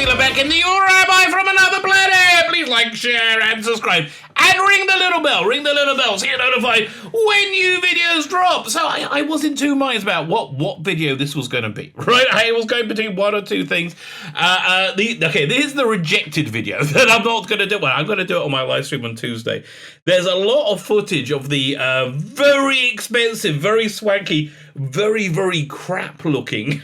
Lebetkin, the Rabbi from another planet. Please like, share, and subscribe. And ring the little bell. Ring the little bell so you're notified when new videos drop. So I was in two minds about what video this was going to be, right? I was going between one or two things. This is the rejected video that I'm not going to do. Well, I'm going to do it on my live stream on Tuesday. There's a lot of footage of the very expensive, very swanky, very, very crap-looking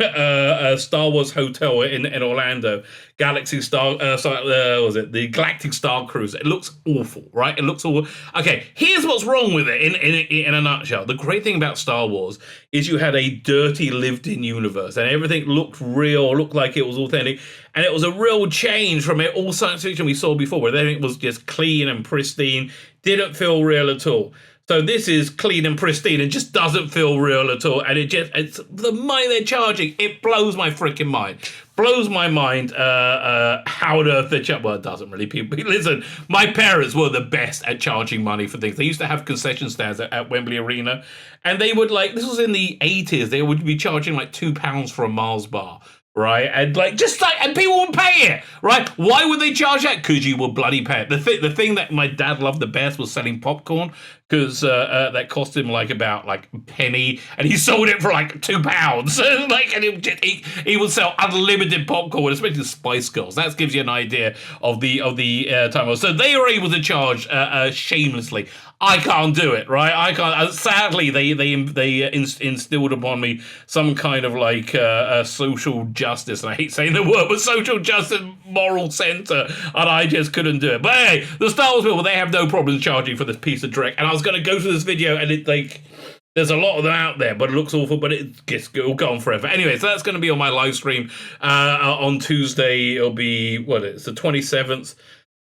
Star Wars hotel in Orlando. Galaxy Star, was it the Galactic Star Cruiser? It looks awful, right? It looks awful. Okay, here's what's wrong with it in a nutshell. The great thing about Star Wars is you had a dirty, lived-in universe, and everything looked real, looked like it was authentic, and it was a real change from all science fiction we saw before, where everything was just clean and pristine, didn't feel real at all. So this is clean and pristine and just doesn't feel real at all. And it's the money they're charging. It blows my freaking mind. Blows my mind how on earth they're charging. Well, it doesn't really. People, listen, my parents were the best at charging money for things. They used to have concession stands at Wembley Arena. And they would this was in the 80s. They would be charging like £2 for a Mars bar. Right, and and people would pay it, right? Why would they charge that? Because you would bloody pay it. The thing that my dad loved the best was selling popcorn, because that cost him about a penny, and he sold it for £2. And he would sell unlimited popcorn, especially the Spice Girls. That gives you an idea of the time. So they were able to charge shamelessly. I can't do it, right? I can't. Sadly, they instilled upon me some kind of social justice, and I hate saying the word, but social justice moral center, and I just couldn't do it. But hey, the Star Wars people, they have no problem charging for this piece of dreck. And I was going to go through this video, and there's a lot of them out there, but it looks awful, but it'll go on forever. Anyway, so that's going to be on my live stream on Tuesday. It'll be, it's the 27th.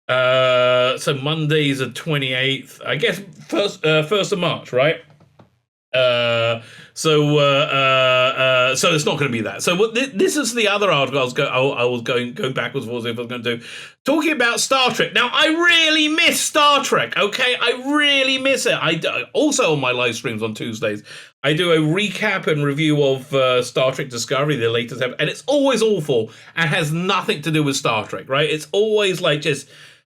So Monday's the 28th, I guess. 1st of March, right? So it's not going to be that. So this is the other article I was going backwards for, if I was going to do, talking about Star Trek. Now, I really miss Star Trek. Okay, I really miss it. Also on my live streams on Tuesdays, I do a recap and review of Star Trek Discovery, the latest episode, and it's always awful and has nothing to do with Star Trek, right? It's always just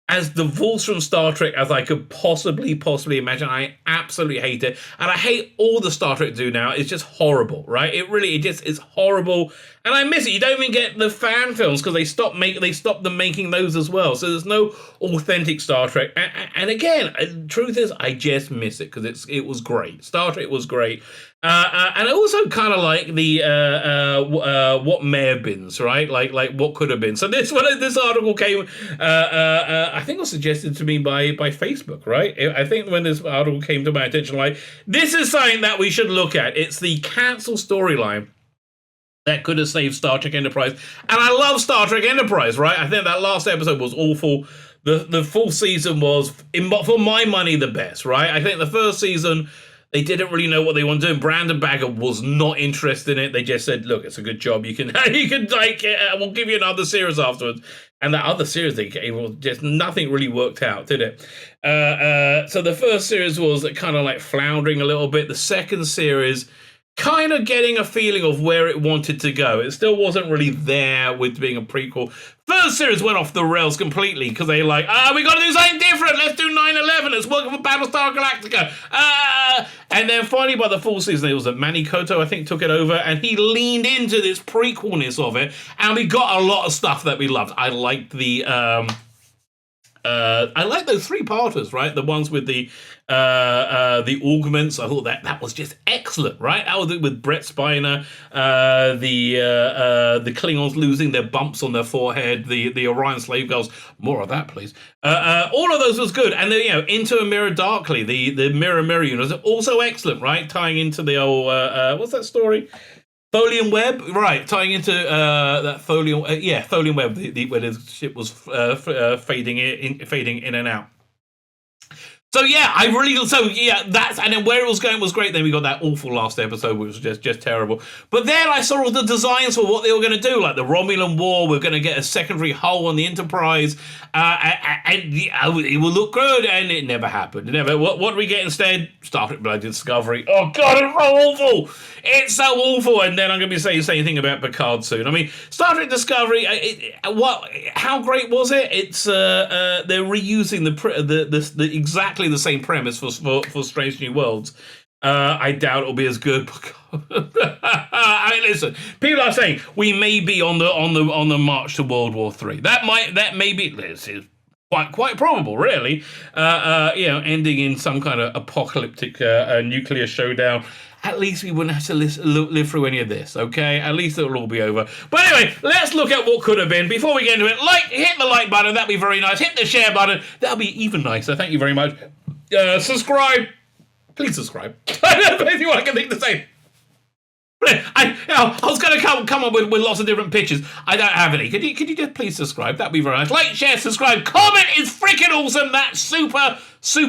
as divorced from Star Trek as I could possibly imagine. I absolutely hate it. And I hate all the Star Trek do now. It's just horrible, right? It's horrible. And I miss it. You don't even get the fan films because they stopped them making those as well. So there's no authentic Star Trek. And again, truth is, I just miss it because it was great. Star Trek was great. And I also kind of like the what may have been, right? Like what could have been. So this article came, I think it was suggested to me by Facebook, right? I think when this article came to my attention, this is something that we should look at. It's the cancel storyline that could have saved Star Trek Enterprise. And I love Star Trek Enterprise, right? I think that last episode was awful. The full season was, for my money, the best, right? I think the first season, they didn't really know what they wanted to do. Brandon Bagger was not interested in it. They just said, look, it's a good job. You can we'll give you another series afterwards. And that other series they gave, just nothing really worked out, did it? So the first series was kind of floundering a little bit. The second series, kind of getting a feeling of where it wanted to go. It still wasn't really there with being a prequel. First series went off the rails completely because they we got to do something different. Let's do 9/11. Let's work for Battlestar Galactica. And then finally by the full season, it was that Manny Koto, I think, took it over, and he leaned into this prequelness of it, and we got a lot of stuff that we loved. I liked the I like those three-parters, right? The ones with the augments. I thought that was just excellent, right? That was it with Brett Spiner, the Klingons losing their bumps on their forehead, the Orion slave girls. More of that, please. All of those was good, and then, Into a Mirror Darkly, the Mirror universe, also excellent, right? Tying into the old what's that story? Tholian Web, right? Tying into that Tholian Web, where the ship was fading in and out. So yeah, that's, and then where it was going was great. Then we got that awful last episode, which was just terrible. But then I saw all the designs for what they were going to do, like the Romulan War. We're going to get a secondary hull on the Enterprise, and it will look good, and it never happened. It never. What do we get instead? Star Trek Blood Discovery. Oh God, it's so awful. It's so awful. And then I'm going to be saying the same thing about Picard soon. I mean, Star Trek Discovery. How great was it? It's they're reusing the exactly the same premise for Strange New Worlds. I doubt it'll be as good. I mean, listen, people are saying we may be on the march to World War III. That may be. This is quite probable, really. Ending in some kind of apocalyptic nuclear showdown. At least we wouldn't have to live through any of this, okay? At least it'll all be over. But anyway, let's look at what could have been. Before we get into it, hit the like button. That'd be very nice. Hit the share button. That'll be even nicer. Thank you very much. Subscribe. Please subscribe. If you want, I can think the same. I was going to come up with lots of different pictures. I don't have any. Could you just please subscribe? That'd be very nice. Like, share, subscribe, comment is freaking awesome. That super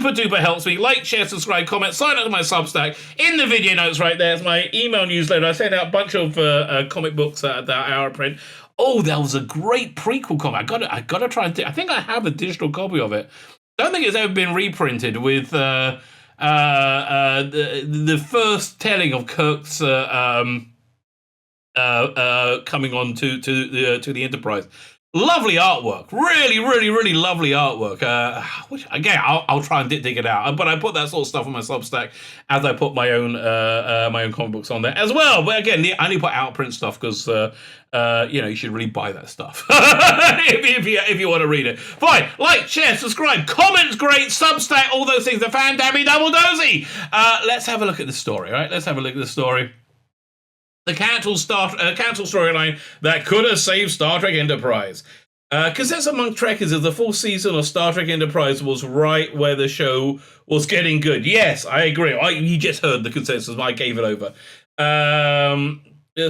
duper helps me. Like, share, subscribe, comment, sign up to my Substack. In the video notes right there is my email newsletter. I send out a bunch of comic books that are out of print. Oh, that was a great prequel comic. I got to try and I think I have a digital copy of it. I don't think it's ever been reprinted with the first telling of Kirk's coming on to the Enterprise. Lovely artwork, really lovely artwork. Which again, I'll try and dig it out. But I put that sort of stuff on my Substack as I put my own comic books on there as well. But again, I only put outprint stuff because you should really buy that stuff if you want to read it. Fine, like, share, subscribe, comments, great, Substack, all those things are fan-dabby double dozy. Let's have a look at the story. All right, let's have a look at the story. The cancelled storyline that could have saved Star Trek Enterprise. Consensus among Trekkies is the full season of Star Trek Enterprise was right where the show was getting good. Yes, I agree. You just heard the consensus. I gave it over.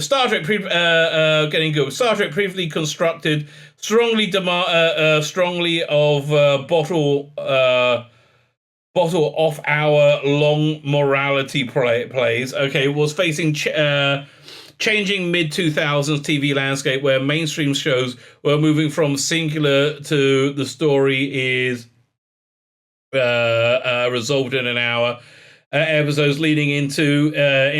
Star Trek getting good. Star Trek previously constructed strongly of bottle off our long morality plays. Okay, was facing changing mid-2000s TV landscape where mainstream shows were moving from singular to the story is resolved in an hour. Episodes leading into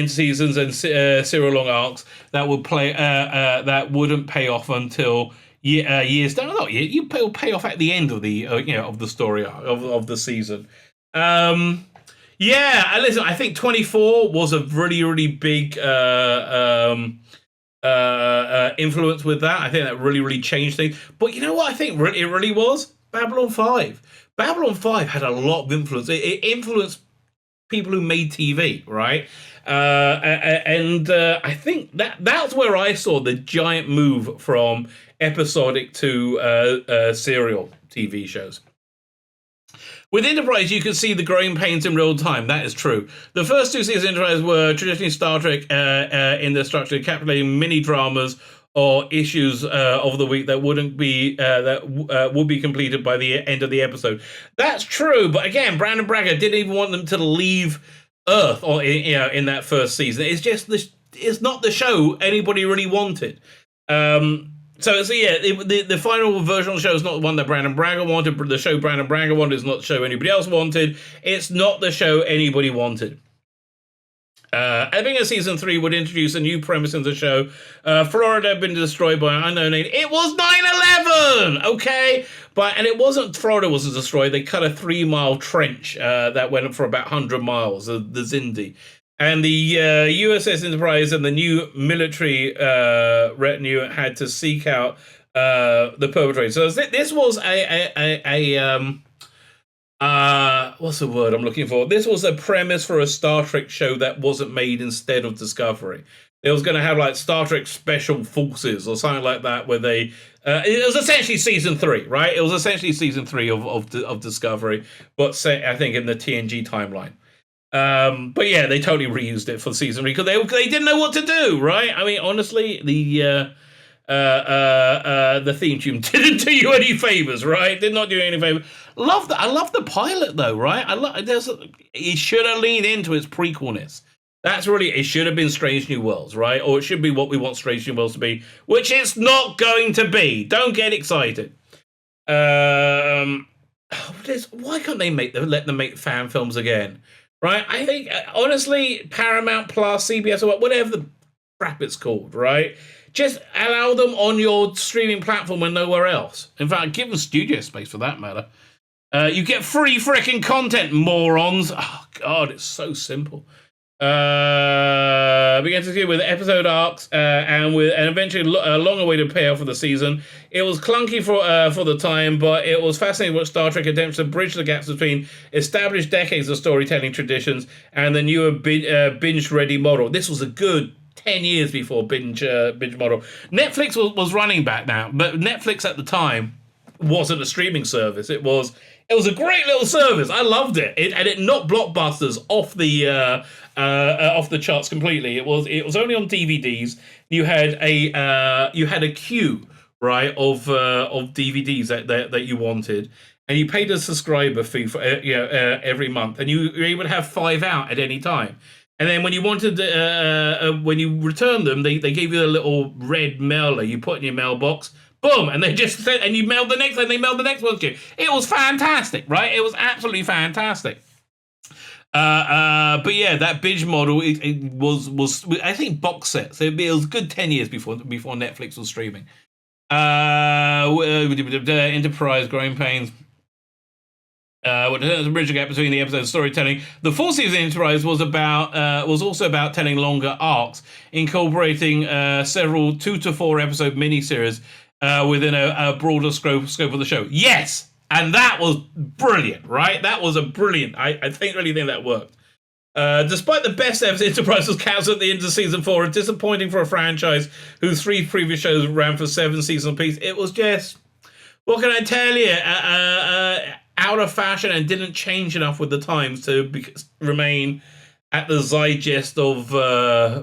seasons and serial long arcs that would that wouldn't pay off until years down. No, you pay off at the end of the of the story of the season. Yeah, and listen, I think 24 was a really big influence with that. I think that really changed things. But you know what I think it really was? Babylon 5. Babylon 5 had a lot of influence. It influenced people who made TV, right? I think that's where I saw the giant move from episodic to serial TV shows. With Enterprise, you can see the growing pains in real time. That is true. The first two seasons of Enterprise were traditionally Star Trek in their structure, capitulating mini dramas or issues of the week that would be completed by the end of the episode. That's true, but again, Brandon Braga didn't even want them to leave Earth or in that first season. It's just it's not the show anybody really wanted. So yeah, the final version of the show is not the one that Brandon Braga wanted. The show Brandon Braga wanted is not the show anybody else wanted. It's not the show anybody wanted. I think season 3 would introduce a new premise in the show. Florida had been destroyed by an unknown alien. It was 9/11, okay? And it wasn't Florida wasn't destroyed. They cut a 3-mile trench that went up for about 100 miles, the Zindi. And the USS Enterprise and the new military retinue had to seek out the perpetrator. So this was what's the word I'm looking for? This was a premise for a Star Trek show that wasn't made instead of Discovery. It was going to have like Star Trek Special Forces or something like that, where they. It was essentially season 3, right? It was essentially season 3 of Discovery, but I think in the TNG timeline. But yeah, they totally reused it for season 3 because they didn't know what to do, right? I mean, honestly, the the theme tune didn't do you any favors, right? Did not do you any favors. I love the pilot though, right? It should have leaned into its prequelness. That's really, it should have been Strange New Worlds, right? Or it should be what we want Strange New Worlds to be, which it's not going to be. Don't get excited. Why can't they let them make fan films again? Right? I think, honestly, Paramount Plus, CBS, or whatever the crap it's called, right? Just allow them on your streaming platform and nowhere else. In fact, give them studio space for that matter. You get free freaking content, morons. Oh, God, it's so simple. Began to see with episode arcs and eventually a long-awaited payoff for the season. It was clunky for the time, but it was fascinating what Star Trek attempts to bridge the gaps between established decades of storytelling traditions and the newer binge-ready model. This was a good 10 years before binge model. Netflix was running back now, but Netflix at the time wasn't a streaming service. It was a great little service. I loved it. It knocked blockbusters off the charts completely. It was only on DVDs. You had a queue, right, of DVDs that you wanted, and you paid a subscriber fee for every month, and you were able to have 5 out at any time. And then when you wanted, when you returned them, they gave you a little red mailer you put in your mailbox. Boom, and they just said, and you mailed the next, and they mailed the next one to you. It was fantastic, right? It was absolutely fantastic. But yeah, that binge model it was I think box sets. It was a good 10 years before Netflix was streaming. Enterprise, Growing Pains. What the bridge gap between the episodes storytelling. The fourth season of Enterprise was also about telling longer arcs, incorporating several 2 to 4 episode miniseries within a broader scope of the show. Yes, and that was brilliant, right? That was a brilliant. I really think that worked. Despite the best ever, Enterprise was cancelled at the end of season 4, and disappointing for a franchise whose 3 previous shows ran for 7 seasons apiece. It was just, what can I tell you? Out of fashion and didn't change enough with the times to remain at the zeitgeist of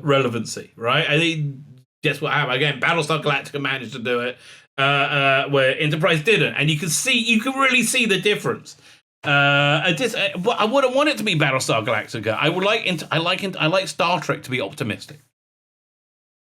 relevancy, right? I think guess what happened again. Battlestar Galactica managed to do it, where Enterprise didn't, and you can really see the difference. I wouldn't want it to be Battlestar Galactica. I like Star Trek to be optimistic.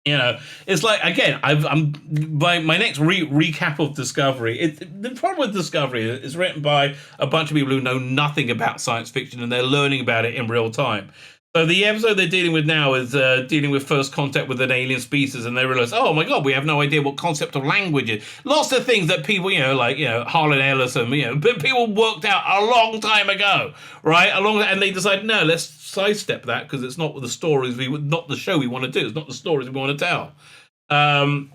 You know, it's like, again, I'm by my next recap of Discovery. The problem with Discovery is written by a bunch of people who know nothing about science fiction, and they're learning about it in real time. So the episode they're dealing with now is dealing with first contact with an alien species, and they realize, oh my God, we have no idea what concept of language is. Lots of things that people, Harlan Ellison, but people worked out a long time ago, right? And they decide, no, let's sidestep that because it's not the stories not the show we want to do. It's not the stories we want to tell. But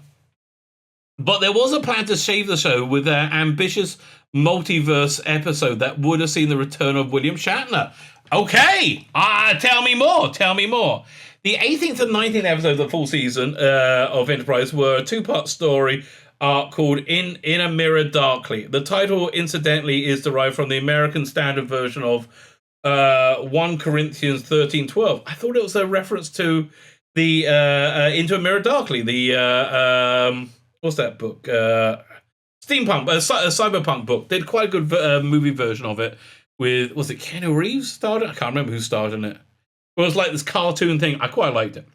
there was a plan to save the show with an ambitious multiverse episode that would have seen the return of William Shatner. Okay, tell me more. The 18th and 19th episodes of the full season of Enterprise were a 2-part story arc called In a Mirror Darkly. The title, incidentally, is derived from the American Standard Version of 1 Corinthians 13:12. I thought it was a reference to the Into a Mirror Darkly, the what's that book? Steampunk, a cyberpunk book. They did quite a good movie version of it. With, was it Keanu Reeves starred in it? I can't remember who starred in it. It was like this cartoon thing. I quite liked it.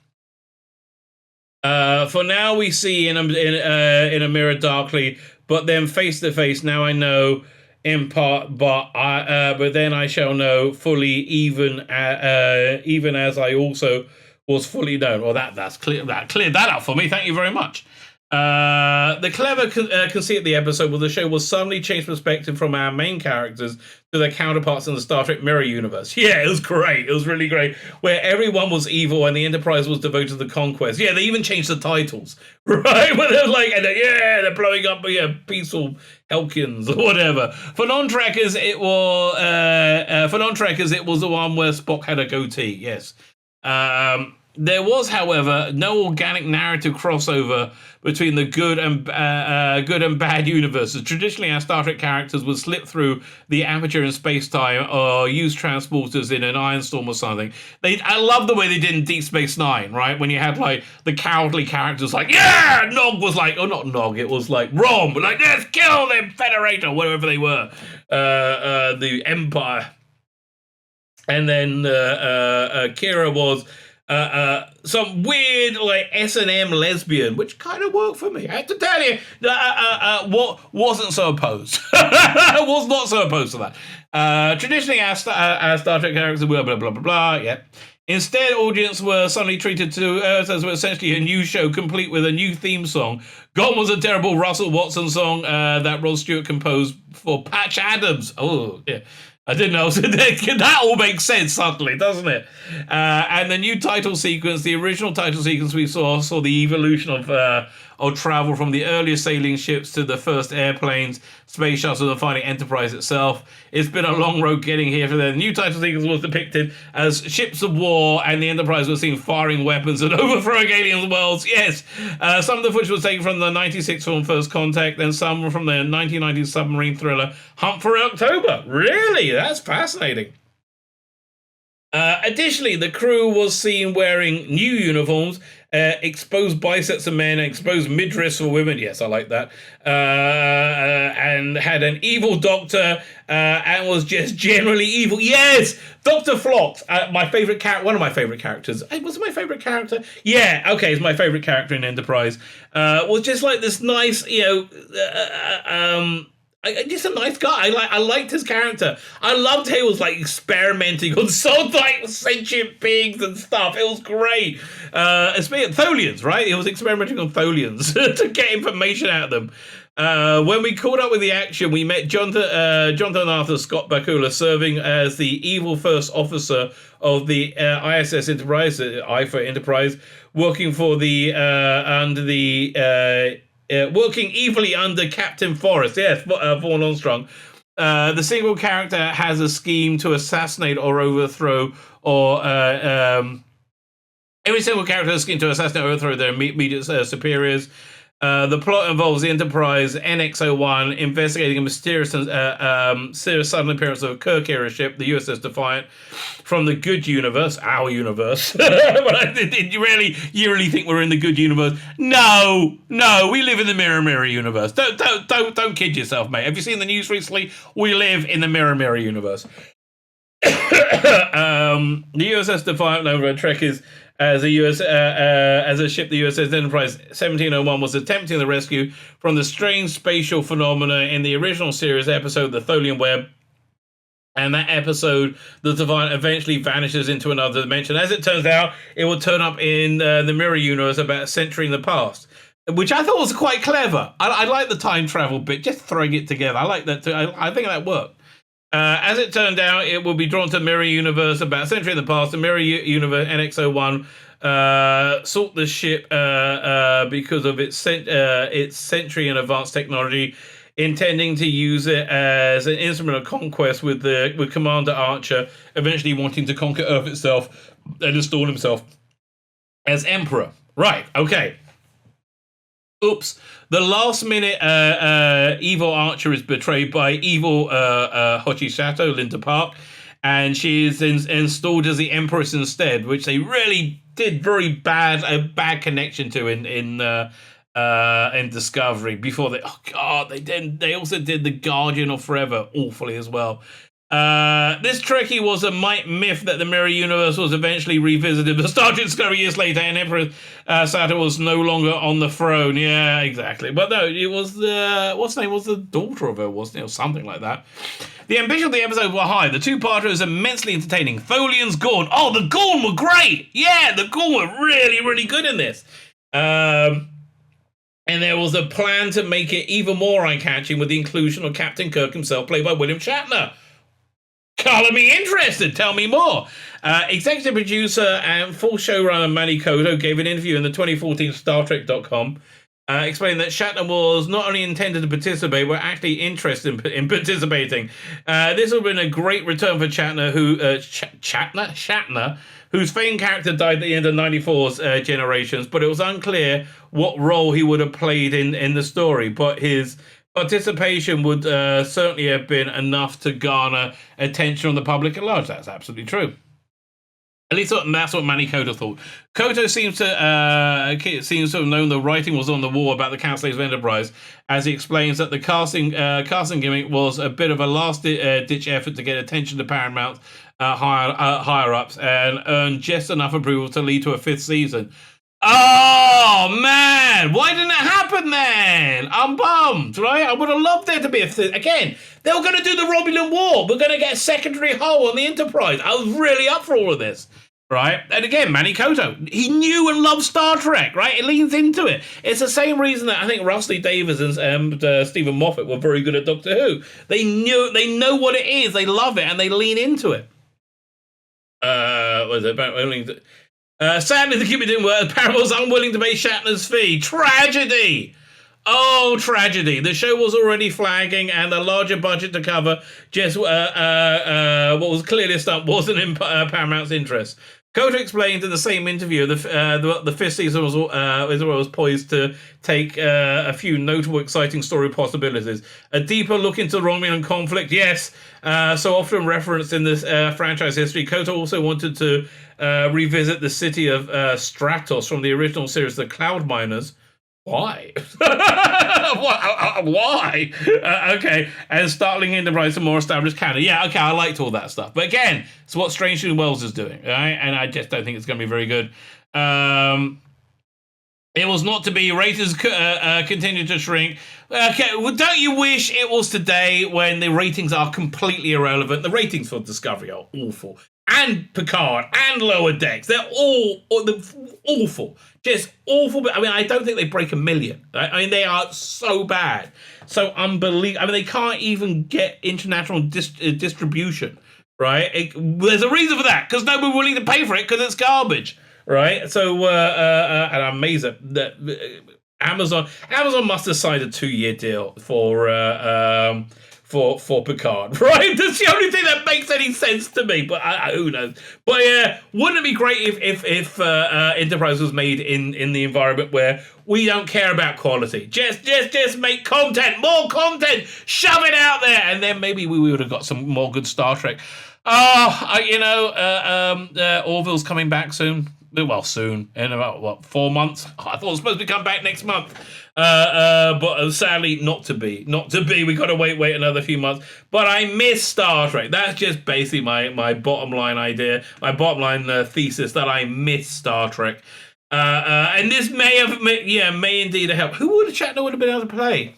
For now, we see in a mirror darkly, but then face to face. Now I know in part, but then I shall know fully, even as I also was fully known. Well, that's clear. That cleared that up for me. Thank you very much. The clever conceit of the episode was the show will suddenly change perspective from our main characters to their counterparts in the Star Trek Mirror universe. Yeah, it was great. It was really great. Where everyone was evil and the Enterprise was devoted to the conquest. Yeah, they even changed the titles, right? Where they're like, they're blowing up, peaceful Helkians or whatever. For non-trekkers, it was the one where Spock had a goatee. Yes. There was, however, no organic narrative crossover between the good and bad universes. Traditionally, our Star Trek characters would slip through the aperture in space-time or use transporters in an iron storm or something. I love the way they did in Deep Space Nine, right? When you had like the cowardly characters like, yeah, Nog was like, oh, not Nog, it was like Rom, like, let's kill them Federator, whatever they were, the Empire. And then Kira was some weird like S&M lesbian, which kind of worked for me. I have to tell you, what wasn't so opposed. Was not so opposed to that. Traditionally, our Star Trek characters were blah blah blah blah. Yeah. Instead, audience were suddenly treated to as essentially a new show, complete with a new theme song. Gone was a terrible Russell Watson song that Rod Stewart composed for Patch Adams. Oh, yeah. I didn't know. That all makes sense suddenly, doesn't it? And the new title sequence, the original title sequence we saw the evolution of travel from the earliest sailing ships to the first airplanes, space shuttles, and finally Enterprise itself. It's been a long road getting here. For the new title sequence was depicted as ships of war, and the Enterprise was seen firing weapons and overthrowing alien worlds. Yes, some of the footage was taken from the '96 film First Contact, and some from the 1990 submarine thriller Hunt for October. Really? That's fascinating. Additionally, the crew was seen wearing new uniforms, exposed biceps of men, exposed midriffs for women. Yes, I like that. And had an evil doctor, and was just generally evil. Yes, Dr. Phlox, my favorite character, one of my favorite characters. Was it my favorite character? Yeah, okay, it's my favorite character in Enterprise. Was just like this nice, just a nice guy. I liked his character. I loved how he was like experimenting on like sentient beings and stuff. It was great. Especially Tholians, right? He was experimenting on Tholians to get information out of them. When we caught up with the action, we met Jonathan Arthur Scott Bakula serving as the evil first officer of the ISS Enterprise, IFA Enterprise, working for the under the. Working evilly under Captain Forrest, yes, Vaughn Armstrong. The single character has a scheme to assassinate or overthrow, or every single character has a scheme to assassinate or overthrow their immediate superiors. The plot involves the Enterprise NX-01 investigating a mysterious sudden appearance of a Kirk-era ship, the USS Defiant, from the good universe, our universe. But did you really think we're in the good universe? No, we live in the mirror universe. Don't kid yourself, mate. Have you seen the news recently? We live in the mirror universe. The USS Defiant, known for Trekkies as a ship, the USS Enterprise 1701 was attempting the rescue from the strange spatial phenomena in the original series episode, The Tholian Web. And that episode, the Defiant eventually vanishes into another dimension. As it turns out, it will turn up in the mirror universe about a century in the past, which I thought was quite clever. I like the time travel bit, just throwing it together. I like that too. I think that worked. As it turned out, it will be drawn to Mirror Universe about a century in the past. The Mirror Universe NX-01 sought the ship because of its century and advanced technology, intending to use it as an instrument of conquest with Commander Archer, eventually wanting to conquer Earth itself and install himself as Emperor. Right, okay. Oops. The last minute evil Archer is betrayed by evil Hochi Sato, Linda Park, and she is installed as the Empress instead, which they really did a bad connection to in Discovery before they they also did the Guardian of Forever awfully as well. This Trekkie was a myth that the Mirror Universe was eventually revisited. The Star Trek Discovery years later, and Emperor Sato was no longer on the throne. Yeah, exactly. But no, it was what's her name was the daughter of her, wasn't it, or something like that. The ambition of the episode were high. The two-parter was immensely entertaining. Tholian's Gorn. Oh, the Gorn were great. Yeah, the Gorn were really, really good in this. And there was a plan to make it even more eye-catching with the inclusion of Captain Kirk himself, played by William Shatner. Color me interested. Tell me more. Executive producer and full showrunner Manny Koto gave an interview in the 2014 StarTrek.com. explained that Shatner was not only intended to participate, but actually interested in participating. This would have been a great return for Shatner, whose famed character died at the end of 94's Generations, but it was unclear what role he would have played in the story. But his participation would certainly have been enough to garner attention from the public at large. That's absolutely true. At least that's what Manny Koto thought. Koto seems to have known the writing was on the wall about the cancellation of Enterprise, as he explains that the casting gimmick was a bit of a last-ditch effort to get attention to Paramount higher-ups and earn just enough approval to lead to a 5th season. Oh, man! Why didn't it happen then? I'm bummed, right? I would have loved there to be a 5th. Again, they were going to do the Romulan War. We're going to get a secondary hull on the Enterprise. I was really up for all of this. Right? And again, Manny Koto, he knew and loved Star Trek, right? It leans into it. It's the same reason that I think Rusty Davies and Stephen Moffat were very good at Doctor Who. They know what it is, they love it, and they lean into it. Sadly, the keeper didn't work. Paramount was unwilling to pay Shatner's fee. Tragedy! Oh, tragedy. The show was already flagging, and a larger budget to cover just what was clearly a stunt wasn't in Paramount's interest. Koto explained in the same interview the 5th season was poised to take a few notable, exciting story possibilities. A deeper look into the Romulan conflict, yes, so often referenced in this franchise history. Koto also wanted to revisit the city of Stratos from the original series, The Cloud Miners. Why? Why? Okay, and startling Enterprise, a more established canon. Yeah, okay, I liked all that stuff. But again, it's what Strange New Worlds is doing, right? And I just don't think it's going to be very good. It was not to be. Ratings continue to shrink. Okay, well, don't you wish it was today when the ratings are completely irrelevant? The ratings for Discovery are awful. And Picard and Lower Decks, they're all awful. Just awful. I mean, I don't think they break 1 million. Right? I mean, they are so bad. So unbelievable. I mean, they can't even get international distribution, right? There's a reason for that, because nobody's willing to pay for it because it's garbage, right? So, and I'm amazed that Amazon must have signed a 2-year deal for Picard, right? That's the only thing that makes any sense to me, but who knows? But yeah, wouldn't it be great if Enterprise was made in the environment where we don't care about quality? Just make content, more content, shove it out there, and then maybe we would have got some more good Star Trek. Orville's coming back soon. Well, soon, in about 4 months. I thought it was supposed to come back next month. But sadly, not to be. We got to wait another few months. But I miss Star Trek. That's just basically my bottom line idea, my bottom line thesis, that I miss Star Trek. And this may indeed help. Who would Shatner would have been able to play?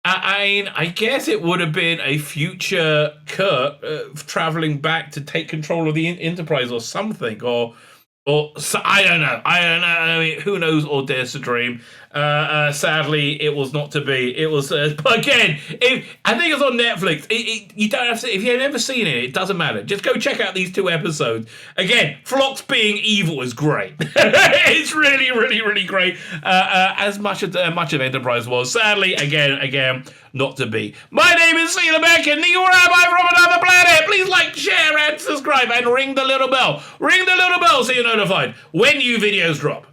I guess it would have been a future Kirk traveling back to take control of the Enterprise or something, or so, I don't know. I mean, who knows or dares to dream? Sadly, it was not to be. It was, but again, I think it's on Netflix. You don't have to. If you've never seen it doesn't matter. Just go check out these 2 episodes. Again, Phlox being evil is great. It's really, really, really great. As much of Enterprise was. Sadly, again, not to be. My name is Tzvi Lebetkin, the Rabbi from another planet. Please like, share, and subscribe, and ring the little bell. Ring the little bell so you're notified when new videos drop.